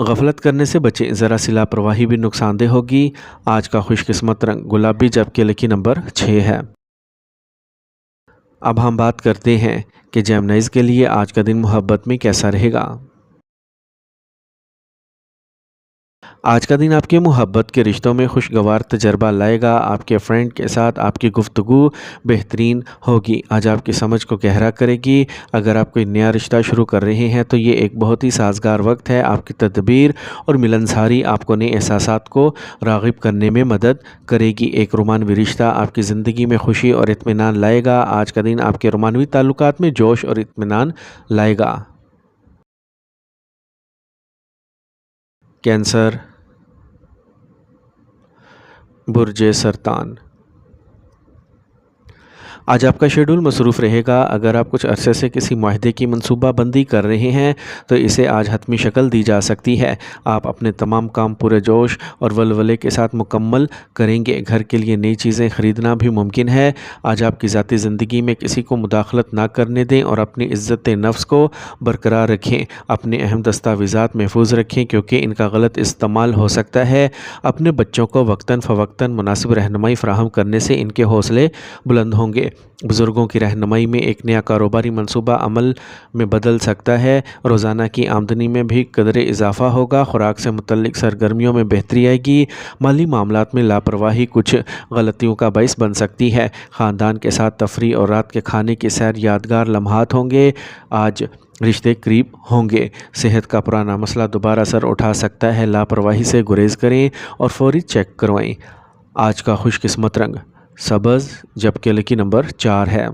غفلت کرنے سے بچیں، ذرا سی لاپرواہی بھی نقصان دہ ہوگی۔ آج کا خوش قسمت رنگ گلابی جبکہ لکی نمبر 6 ہے۔ اب ہم بات کرتے ہیں کہ جیمنائز کے لیے آج کا دن محبت میں کیسا رہے گا۔ آج کا دن آپ کے محبت کے رشتوں میں خوشگوار تجربہ لائے گا۔ آپ کے فرینڈ کے ساتھ آپ کی گفتگو بہترین ہوگی۔ آج آپ کی سمجھ کو گہرا کرے گی۔ اگر آپ کوئی نیا رشتہ شروع کر رہے ہیں تو یہ ایک بہت ہی سازگار وقت ہے۔ آپ کی تدبیر اور ملنساری آپ کو نئے احساسات کو راغب کرنے میں مدد کرے گی۔ ایک رومانوی رشتہ آپ کی زندگی میں خوشی اور اطمینان لائے گا۔ آج کا دن آپ کے رومانوی تعلقات میں جوش اور اطمینان لائے گا۔ کینسر، برج سرطان۔ آج آپ کا شیڈول مصروف رہے گا۔ اگر آپ کچھ عرصے سے کسی معاہدے کی منصوبہ بندی کر رہے ہیں تو اسے آج حتمی شکل دی جا سکتی ہے۔ آپ اپنے تمام کام پورے جوش اور ولولے کے ساتھ مکمل کریں گے۔ گھر کے لیے نئی چیزیں خریدنا بھی ممکن ہے۔ آج آپ کی ذاتی زندگی میں کسی کو مداخلت نہ کرنے دیں اور اپنی عزت نفس کو برقرار رکھیں۔ اپنے اہم دستاویزات محفوظ رکھیں کیونکہ ان کا غلط استعمال ہو سکتا ہے۔ اپنے بچوں کو وقتاً فوقتاً مناسب رہنمائی فراہم کرنے سے ان کے حوصلے بلند ہوں گے۔ بزرگوں کی رہنمائی میں ایک نیا کاروباری منصوبہ عمل میں بدل سکتا ہے۔ روزانہ کی آمدنی میں بھی قدرے اضافہ ہوگا۔ خوراک سے متعلق سرگرمیوں میں بہتری آئے گی۔ مالی معاملات میں لاپرواہی کچھ غلطیوں کا باعث بن سکتی ہے۔ خاندان کے ساتھ تفریح اور رات کے کھانے کی سیر یادگار لمحات ہوں گے۔ آج رشتے قریب ہوں گے۔ صحت کا پرانا مسئلہ دوبارہ سر اٹھا سکتا ہے۔ لاپرواہی سے گریز کریں اور فوری چیک کروائیں۔ آج کا خوش قسمت رنگ سبز جبکہ لکی نمبر 4 ہے۔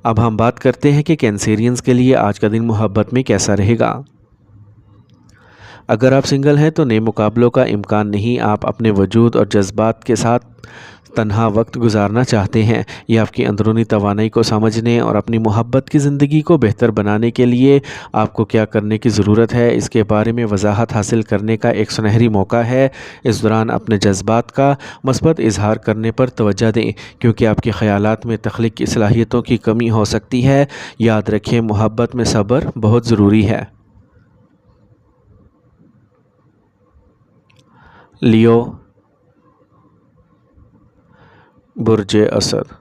اب ہم بات کرتے ہیں کہ کینسیرینز کے لیے آج کا دن محبت میں کیسا رہے گا۔ اگر آپ سنگل ہیں تو نئے مقابلوں کا امکان نہیں۔ آپ اپنے وجود اور جذبات کے ساتھ تنہا وقت گزارنا چاہتے ہیں۔ یہ آپ کی اندرونی توانائی کو سمجھنے اور اپنی محبت کی زندگی کو بہتر بنانے کے لیے آپ کو کیا کرنے کی ضرورت ہے اس کے بارے میں وضاحت حاصل کرنے کا ایک سنہری موقع ہے۔ اس دوران اپنے جذبات کا مثبت اظہار کرنے پر توجہ دیں کیونکہ آپ کے خیالات میں تخلیقی صلاحیتوں کی کمی ہو سکتی ہے۔ یاد رکھیں محبت میں صبر بہت ضروری ہے۔ لیو، برج اسد۔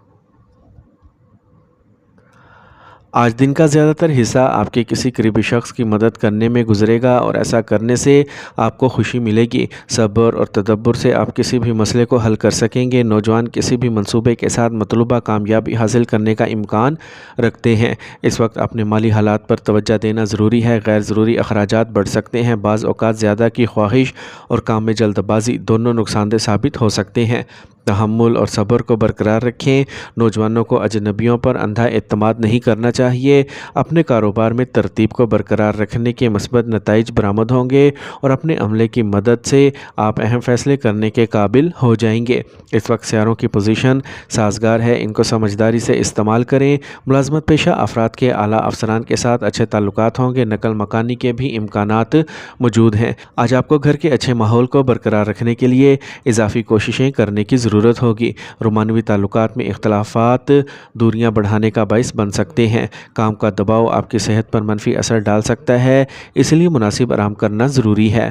آج دن کا زیادہ تر حصہ آپ کے کسی قریبی شخص کی مدد کرنے میں گزرے گا اور ایسا کرنے سے آپ کو خوشی ملے گی۔ صبر اور تدبر سے آپ کسی بھی مسئلے کو حل کر سکیں گے۔ نوجوان کسی بھی منصوبے کے ساتھ مطلوبہ کامیابی حاصل کرنے کا امکان رکھتے ہیں۔ اس وقت اپنے مالی حالات پر توجہ دینا ضروری ہے۔ غیر ضروری اخراجات بڑھ سکتے ہیں۔ بعض اوقات زیادہ کی خواہش اور کام میں جلد بازی دونوں نقصان دہ ثابت ہو سکتے ہیں۔ تحمل اور صبر کو برقرار رکھیں۔ نوجوانوں کو اجنبیوں پر اندھا اعتماد نہیں کرنا چاہیے۔ اپنے کاروبار میں ترتیب کو برقرار رکھنے کے مثبت نتائج برآمد ہوں گے اور اپنے عملے کی مدد سے آپ اہم فیصلے کرنے کے قابل ہو جائیں گے۔ اس وقت سیاروں کی پوزیشن سازگار ہے، ان کو سمجھداری سے استعمال کریں۔ ملازمت پیشہ افراد کے اعلیٰ افسران کے ساتھ اچھے تعلقات ہوں گے۔ نقل مکانی کے بھی امکانات موجود ہیں۔ آج آپ کو گھر کے اچھے ماحول کو برقرار رکھنے کے لیے اضافی کوششیں کرنے کی ضرورت ہوگی۔ رومانوی تعلقات میں اختلافات دوریاں بڑھانے کا باعث بن سکتے ہیں۔ کام کا دباؤ آپ کی صحت پر منفی اثر ڈال سکتا ہے، اس لیے مناسب آرام کرنا ضروری ہے۔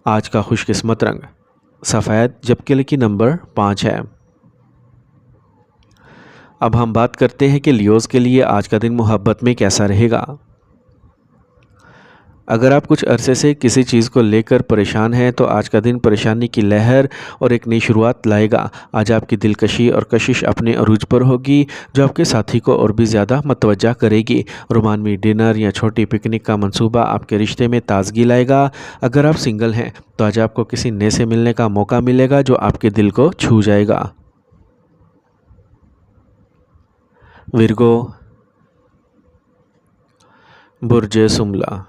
آج کا خوش قسمت رنگ سفید جبکہ لکی نمبر 5 ہے۔ اب ہم بات کرتے ہیں کہ لیوز کے لیے آج کا دن محبت میں کیسا رہے گا۔ اگر آپ کچھ عرصے سے کسی چیز کو لے کر پریشان ہیں تو آج کا دن پریشانی کی لہر اور ایک نئی شروعات لائے گا۔ آج آپ کی دلکشی اور کشش اپنے عروج پر ہوگی جو آپ کے ساتھی کو اور بھی زیادہ متوجہ کرے گی۔ رومانوی ڈنر یا چھوٹی پکنک کا منصوبہ آپ کے رشتے میں تازگی لائے گا۔ اگر آپ سنگل ہیں تو آج آپ کو کسی نئے سے ملنے کا موقع ملے گا جو آپ کے دل کو چھو جائے گا۔ ورگو، برج سملا۔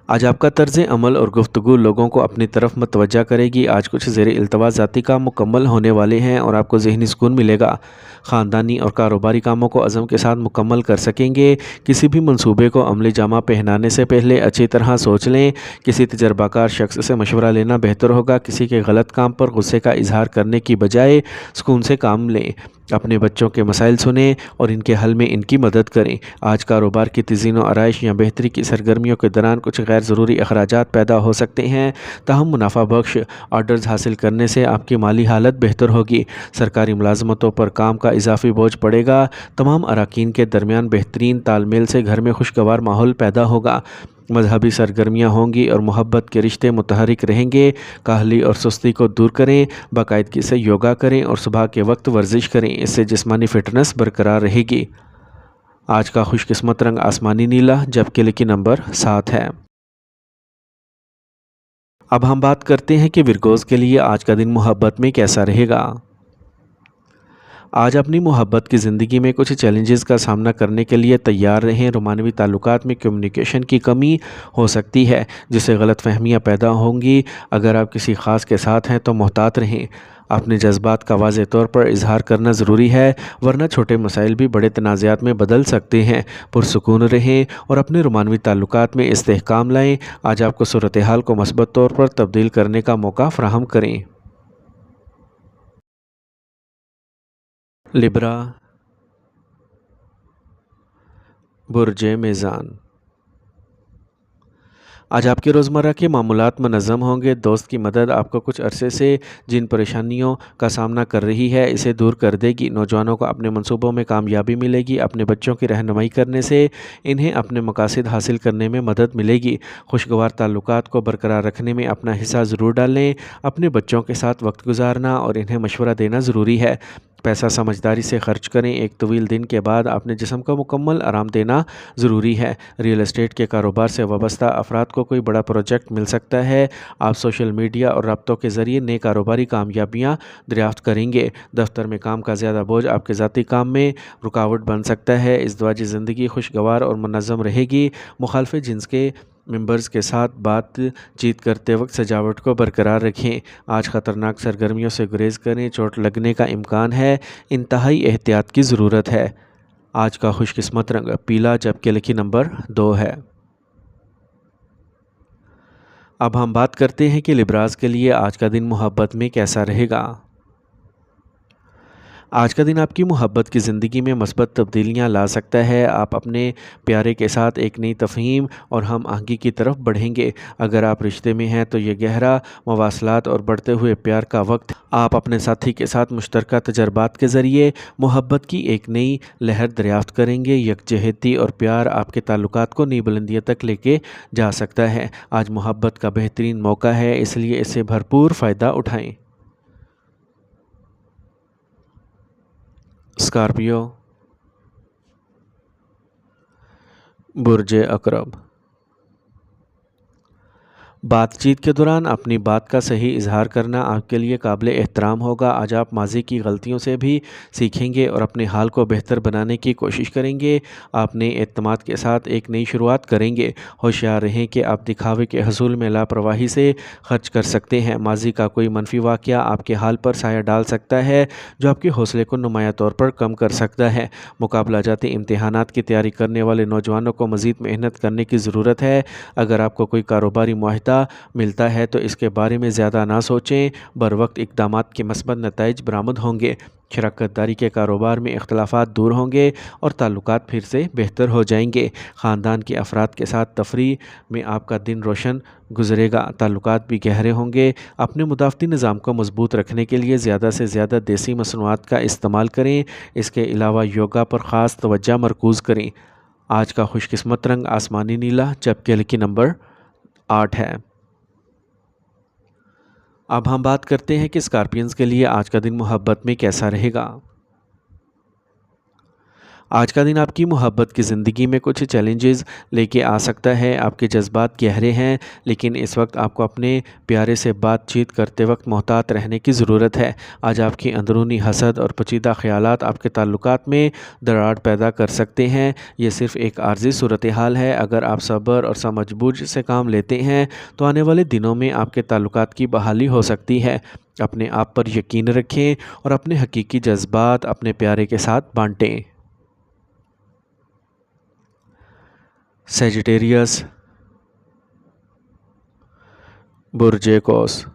آج آپ کا طرز عمل اور گفتگو لوگوں کو اپنی طرف متوجہ کرے گی۔ آج کچھ زیر التوا ذاتی کام مکمل ہونے والے ہیں اور آپ کو ذہنی سکون ملے گا۔ خاندانی اور کاروباری کاموں کو عزم کے ساتھ مکمل کر سکیں گے۔ کسی بھی منصوبے کو عملی جامہ پہنانے سے پہلے اچھی طرح سوچ لیں۔ کسی تجربہ کار شخص سے مشورہ لینا بہتر ہوگا۔ کسی کے غلط کام پر غصے کا اظہار کرنے کی بجائے سکون سے کام لیں۔ اپنے بچوں کے مسائل سنیں اور ان کے حل میں ان کی مدد کریں۔ آج کاروبار کی تزئین و آرائش یا بہتری کی سرگرمیوں کے دوران کچھ غیر ضروری اخراجات پیدا ہو سکتے ہیں، تاہم منافع بخش آرڈرز حاصل کرنے سے آپ کی مالی حالت بہتر ہوگی۔ سرکاری ملازمتوں پر کام کا اضافی بوجھ پڑے گا۔ تمام اراکین کے درمیان بہترین تال میل سے گھر میں خوشگوار ماحول پیدا ہوگا۔ مذہبی سرگرمیاں ہوں گی اور محبت کے رشتے متحرک رہیں گے۔ کاہلی اور سستی کو دور کریں، باقاعدگی سے یوگا کریں اور صبح کے وقت ورزش کریں، اس سے جسمانی فٹنس برقرار رہے گی۔ آج کا خوش قسمت رنگ آسمانی نیلا، جبکہ لکی نمبر 7 ہے۔ اب ہم بات کرتے ہیں کہ ورگوز کے لیے آج کا دن محبت میں کیسا رہے گا۔ آج اپنی محبت کی زندگی میں کچھ چیلنجز کا سامنا کرنے کے لیے تیار رہیں۔ رومانوی تعلقات میں کمیونیکیشن کی کمی ہو سکتی ہے، جس سے غلط فہمیاں پیدا ہوں گی۔ اگر آپ کسی خاص کے ساتھ ہیں تو محتاط رہیں۔ اپنے جذبات کا واضح طور پر اظہار کرنا ضروری ہے، ورنہ چھوٹے مسائل بھی بڑے تنازعات میں بدل سکتے ہیں۔ پرسکون رہیں اور اپنے رومانوی تعلقات میں استحکام لائیں۔ آج آپ کو صورتحال کو مثبت طور پر تبدیل کرنے کا موقع فراہم کریں۔ لبرا، برج میزان۔ آج آپ کے روزمرہ کے معمولات منظم ہوں گے۔ دوست کی مدد آپ کو کچھ عرصے سے جن پریشانیوں کا سامنا کر رہی ہے اسے دور کر دے گی۔ نوجوانوں کو اپنے منصوبوں میں کامیابی ملے گی۔ اپنے بچوں کی رہنمائی کرنے سے انہیں اپنے مقاصد حاصل کرنے میں مدد ملے گی۔ خوشگوار تعلقات کو برقرار رکھنے میں اپنا حصہ ضرور ڈالیں۔ اپنے بچوں کے ساتھ وقت گزارنا اور انہیں مشورہ دینا ضروری ہے۔ پیسہ سمجھداری سے خرچ کریں۔ ایک طویل دن کے بعد اپنے جسم کو مکمل آرام دینا ضروری ہے۔ ریئل اسٹیٹ کے کاروبار سے وابستہ افراد کو کوئی بڑا پروجیکٹ مل سکتا ہے۔ آپ سوشل میڈیا اور رابطوں کے ذریعے نئے کاروباری کامیابیاں دریافت کریں گے۔ دفتر میں کام کا زیادہ بوجھ آپ کے ذاتی کام میں رکاوٹ بن سکتا ہے۔ ازدواجی زندگی خوشگوار اور منظم رہے گی۔ مخالف جنس کے ممبرز کے ساتھ بات چیت کرتے وقت سجاوٹ کو برقرار رکھیں۔ آج خطرناک سرگرمیوں سے گریز کریں، چوٹ لگنے کا امکان ہے۔ انتہائی احتیاط کی ضرورت ہے۔ آج کا خوش قسمت رنگ پیلا، جبکہ لکی نمبر 2 ہے۔ اب ہم بات کرتے ہیں کہ لبراز کے لیے آج کا دن محبت میں کیسا رہے گا۔ آج کا دن آپ کی محبت کی زندگی میں مثبت تبدیلیاں لا سکتا ہے۔ آپ اپنے پیارے کے ساتھ ایک نئی تفہیم اور ہم آہنگی کی طرف بڑھیں گے۔ اگر آپ رشتے میں ہیں تو یہ گہرا مواصلات اور بڑھتے ہوئے پیار کا وقت۔ آپ اپنے ساتھی کے ساتھ مشترکہ تجربات کے ذریعے محبت کی ایک نئی لہر دریافت کریں گے۔ یکجہتی اور پیار آپ کے تعلقات کو نئی بلندیوں تک لے کے جا سکتا ہے۔ آج محبت کا بہترین موقع ہے، اس لیے اس سے بھرپور فائدہ اٹھائیں۔ اسکارپیو، برج عقرب۔ بات چیت کے دوران اپنی بات کا صحیح اظہار کرنا آپ کے لیے قابل احترام ہوگا۔ آج آپ ماضی کی غلطیوں سے بھی سیکھیں گے اور اپنے حال کو بہتر بنانے کی کوشش کریں گے۔ آپ نئے اعتماد کے ساتھ ایک نئی شروعات کریں گے۔ ہوشیار رہیں کہ آپ دکھاوے کے حصول میں لاپرواہی سے خرچ کر سکتے ہیں۔ ماضی کا کوئی منفی واقعہ آپ کے حال پر سایہ ڈال سکتا ہے، جو آپ کے حوصلے کو نمایاں طور پر کم کر سکتا ہے۔ مقابلہ جاتی امتحانات کی تیاری کرنے والے نوجوانوں کو مزید محنت کرنے کی ضرورت ہے۔ اگر آپ کو کوئی کاروباری معاہدہ ملتا ہے تو اس کے بارے میں زیادہ نہ سوچیں۔ بروقت اقدامات کے مثبت نتائج برآمد ہوں گے۔ شراکت داری کے کاروبار میں اختلافات دور ہوں گے اور تعلقات پھر سے بہتر ہو جائیں گے۔ خاندان کے افراد کے ساتھ تفریح میں آپ کا دن روشن گزرے گا۔ تعلقات بھی گہرے ہوں گے۔ اپنے مدافعتی نظام کو مضبوط رکھنے کے لیے زیادہ سے زیادہ دیسی مصنوعات کا استعمال کریں۔ اس کے علاوہ یوگا پر خاص توجہ مرکوز کریں۔ آج کا خوش قسمت رنگ آسمانی نیلا، جبکہ لکی نمبر 8 ہے۔ اب ہم بات کرتے ہیں کہ اسکارپینز کے لیے آج کا دن محبت میں کیسا رہے گا۔ آج کا دن آپ کی محبت کی زندگی میں کچھ چیلنجز لے کے آ سکتا ہے۔ آپ کے جذبات گہرے ہیں، لیکن اس وقت آپ کو اپنے پیارے سے بات چیت کرتے وقت محتاط رہنے کی ضرورت ہے۔ آج آپ کی اندرونی حسد اور پیچیدہ خیالات آپ کے تعلقات میں دراڑ پیدا کر سکتے ہیں۔ یہ صرف ایک عارضی صورتحال ہے۔ اگر آپ صبر اور سمجھ بوجھ سے کام لیتے ہیں تو آنے والے دنوں میں آپ کے تعلقات کی بحالی ہو سکتی ہے۔ اپنے آپ پر یقین رکھیں اور اپنے حقیقی جذبات اپنے پیارے کے ساتھ بانٹیں۔ سیجیٹیریس، برج قوس۔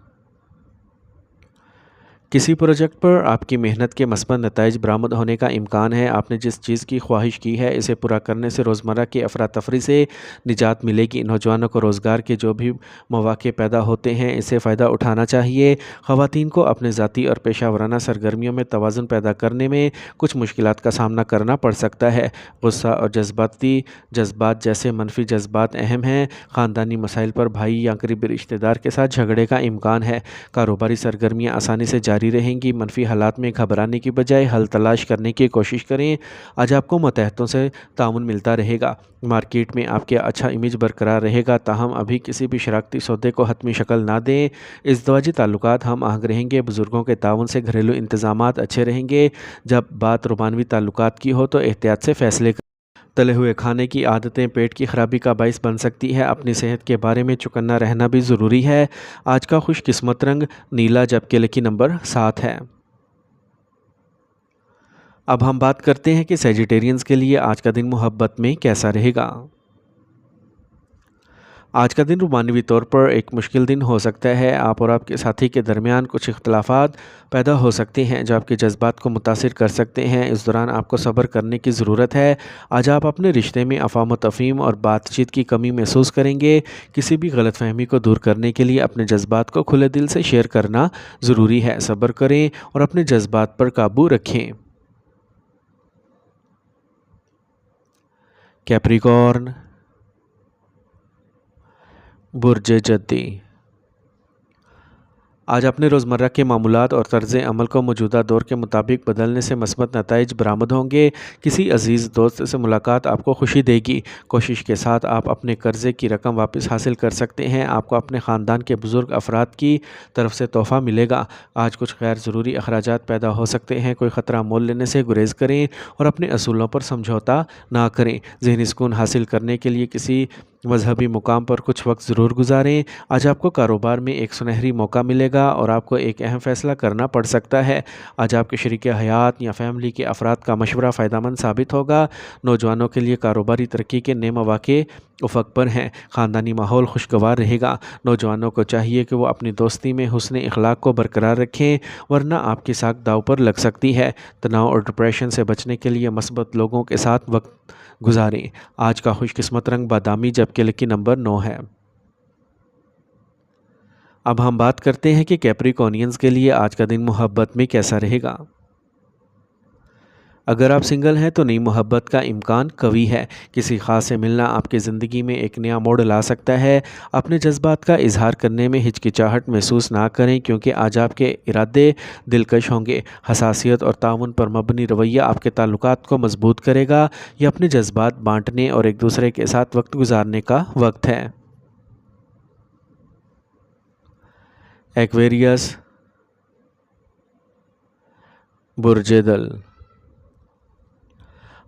کسی پروجیکٹ پر آپ کی محنت کے مثبت نتائج برآمد ہونے کا امکان ہے۔ آپ نے جس چیز کی خواہش کی ہے اسے پورا کرنے سے روزمرہ کی افراتفری سے نجات ملے گی۔ نوجوانوں کو روزگار کے جو بھی مواقع پیدا ہوتے ہیں اس سے فائدہ اٹھانا چاہیے۔ خواتین کو اپنے ذاتی اور پیشہ ورانہ سرگرمیوں میں توازن پیدا کرنے میں کچھ مشکلات کا سامنا کرنا پڑ سکتا ہے۔ غصہ اور جذبات جیسے منفی جذبات اہم ہیں۔ خاندانی مسائل پر بھائی یا قریبی رشتہ دار کے ساتھ جھگڑے کا امکان ہے۔ کاروباری سرگرمیاں آسانی سے جاری رہیں گی۔ منفی حالات میں گھبرانے کی بجائے حل تلاش کرنے کی کوشش کریں۔ آج آپ کو ماتحتوں سے تعاون ملتا رہے گا۔ مارکیٹ میں آپ کا اچھا امیج برقرار رہے گا، تاہم ابھی کسی بھی شراکتی سودے کو حتمی شکل نہ دیں۔ ازدواجی تعلقات ہم آہنگ رہیں گے۔ بزرگوں کے تعاون سے گھریلو انتظامات اچھے رہیں گے۔ جب بات رومانوی تعلقات کی ہو تو احتیاط سے فیصلے کریں۔ تلے ہوئے کھانے کی عادتیں پیٹ کی خرابی کا باعث بن سکتی ہے۔ اپنی صحت کے بارے میں چوکنا رہنا بھی ضروری ہے۔ آج کا خوش قسمت رنگ نیلا جبکہ لکی نمبر 7 ہے۔ اب ہم بات کرتے ہیں کہ سیجیٹیرینز کے لیے آج کا دن محبت میں کیسا رہے گا۔ آج کا دن رومانوی طور پر ایک مشکل دن ہو سکتا ہے۔ آپ اور آپ کے ساتھی کے درمیان کچھ اختلافات پیدا ہو سکتے ہیں جو آپ کے جذبات کو متاثر کر سکتے ہیں۔ اس دوران آپ کو صبر کرنے کی ضرورت ہے۔ آج آپ اپنے رشتے میں افہام و تفہیم اور بات چیت کی کمی محسوس کریں گے۔ کسی بھی غلط فہمی کو دور کرنے کے لیے اپنے جذبات کو کھلے دل سے شیئر کرنا ضروری ہے۔ صبر کریں اور اپنے جذبات پر قابو رکھیں۔ کیپریکارن، برج جدی، آج اپنے روزمرہ کے معمولات اور طرز عمل کو موجودہ دور کے مطابق بدلنے سے مثبت نتائج برآمد ہوں گے۔ کسی عزیز دوست سے ملاقات آپ کو خوشی دے گی۔ کوشش کے ساتھ آپ اپنے قرضے کی رقم واپس حاصل کر سکتے ہیں۔ آپ کو اپنے خاندان کے بزرگ افراد کی طرف سے تحفہ ملے گا۔ آج کچھ غیر ضروری اخراجات پیدا ہو سکتے ہیں۔ کوئی خطرہ مول لینے سے گریز کریں اور اپنے اصولوں پر سمجھوتا نہ کریں۔ ذہنی سکون حاصل کرنے کے لیے کسی مذہبی مقام پر کچھ وقت ضرور گزاریں۔ آج آپ کو کاروبار میں ایک سنہری موقع ملے گا اور آپ کو ایک اہم فیصلہ کرنا پڑ سکتا ہے۔ آج آپ کے شریک حیات یا فیملی کے افراد کا مشورہ فائدہ مند ثابت ہوگا۔ نوجوانوں کے لیے کاروباری ترقی کے نئے مواقع افق پر ہیں۔ خاندانی ماحول خوشگوار رہے گا۔ نوجوانوں کو چاہیے کہ وہ اپنی دوستی میں حسن اخلاق کو برقرار رکھیں ورنہ آپ کی ساکھ داؤ پر لگ سکتی ہے۔ تناؤ اور ڈپریشن سے بچنے کے لیے مثبت لوگوں کے ساتھ وقت گزاریں۔ آج کا خوش قسمت رنگ بادامی جبکہ لکی نمبر 9 ہے۔ اب ہم بات کرتے ہیں کہ کیپریکونینز کے لیے آج کا دن محبت میں کیسا رہے گا۔ اگر آپ سنگل ہیں تو نئی محبت کا امکان قوی ہے۔ کسی خاص سے ملنا آپ کی زندگی میں ایک نیا موڑ لا سکتا ہے۔ اپنے جذبات کا اظہار کرنے میں ہچکچاہٹ محسوس نہ کریں کیونکہ آج آپ کے ارادے دلکش ہوں گے۔ حساسیت اور تعاون پر مبنی رویہ آپ کے تعلقات کو مضبوط کرے گا۔ یہ اپنے جذبات بانٹنے اور ایک دوسرے کے ساتھ وقت گزارنے کا وقت ہے۔ ایکویریس، برج دل،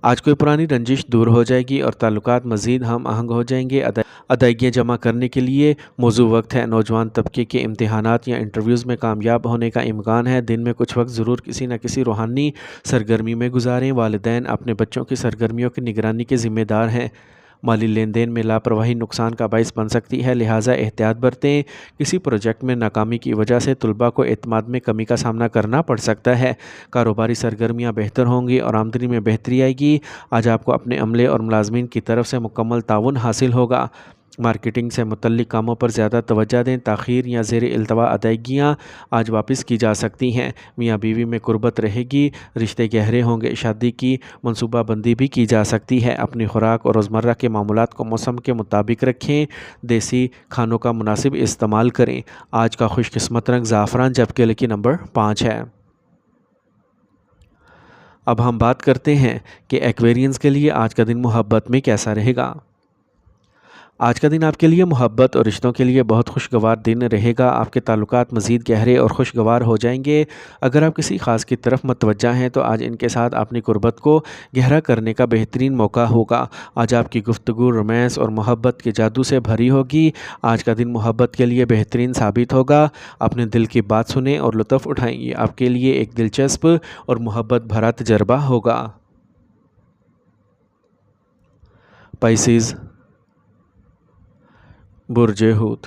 آج کوئی پرانی رنجش دور ہو جائے گی اور تعلقات مزید ہم آہنگ ہو جائیں گے۔ ادائیگیاں جمع کرنے کے لیے موزوں وقت ہے۔ نوجوان طبقے کے امتحانات یا انٹرویوز میں کامیاب ہونے کا امکان ہے۔ دن میں کچھ وقت ضرور کسی نہ کسی روحانی سرگرمی میں گزاریں۔ والدین اپنے بچوں کی سرگرمیوں کی نگرانی کے ذمہ دار ہیں۔ مالی لین دین میں لاپرواہی نقصان کا باعث بن سکتی ہے، لہٰذا احتیاط برتیں۔ کسی پروجیکٹ میں ناکامی کی وجہ سے طلباء کو اعتماد میں کمی کا سامنا کرنا پڑ سکتا ہے۔ کاروباری سرگرمیاں بہتر ہوں گی اور آمدنی میں بہتری آئے گی۔ آج آپ کو اپنے عملے اور ملازمین کی طرف سے مکمل تعاون حاصل ہوگا۔ مارکیٹنگ سے متعلق کاموں پر زیادہ توجہ دیں۔ تاخیر یا زیر التوا ادائیگیاں آج واپس کی جا سکتی ہیں۔ میاں بیوی میں قربت رہے گی، رشتے گہرے ہوں گے۔ شادی کی منصوبہ بندی بھی کی جا سکتی ہے۔ اپنی خوراک اور روزمرہ کے معمولات کو موسم کے مطابق رکھیں۔ دیسی کھانوں کا مناسب استعمال کریں۔ آج کا خوش قسمت رنگ زعفران جبکہ لکی نمبر 5 ہے۔ اب ہم بات کرتے ہیں کہ ایکویرینز کے لیے آج کا دن محبت میں کیسا رہے گا۔ آج کا دن آپ کے لیے محبت اور رشتوں کے لیے بہت خوشگوار دن رہے گا۔ آپ کے تعلقات مزید گہرے اور خوشگوار ہو جائیں گے۔ اگر آپ کسی خاص کی طرف متوجہ ہیں تو آج ان کے ساتھ اپنی قربت کو گہرا کرنے کا بہترین موقع ہوگا۔ آج آپ کی گفتگو رومانس اور محبت کے جادو سے بھری ہوگی۔ آج کا دن محبت کے لیے بہترین ثابت ہوگا۔ اپنے دل کی بات سنیں اور لطف اٹھائیں۔ یہ آپ کے لیے ایک دلچسپ اور محبت بھرا تجربہ ہوگا۔ پائسیز، برج حوت،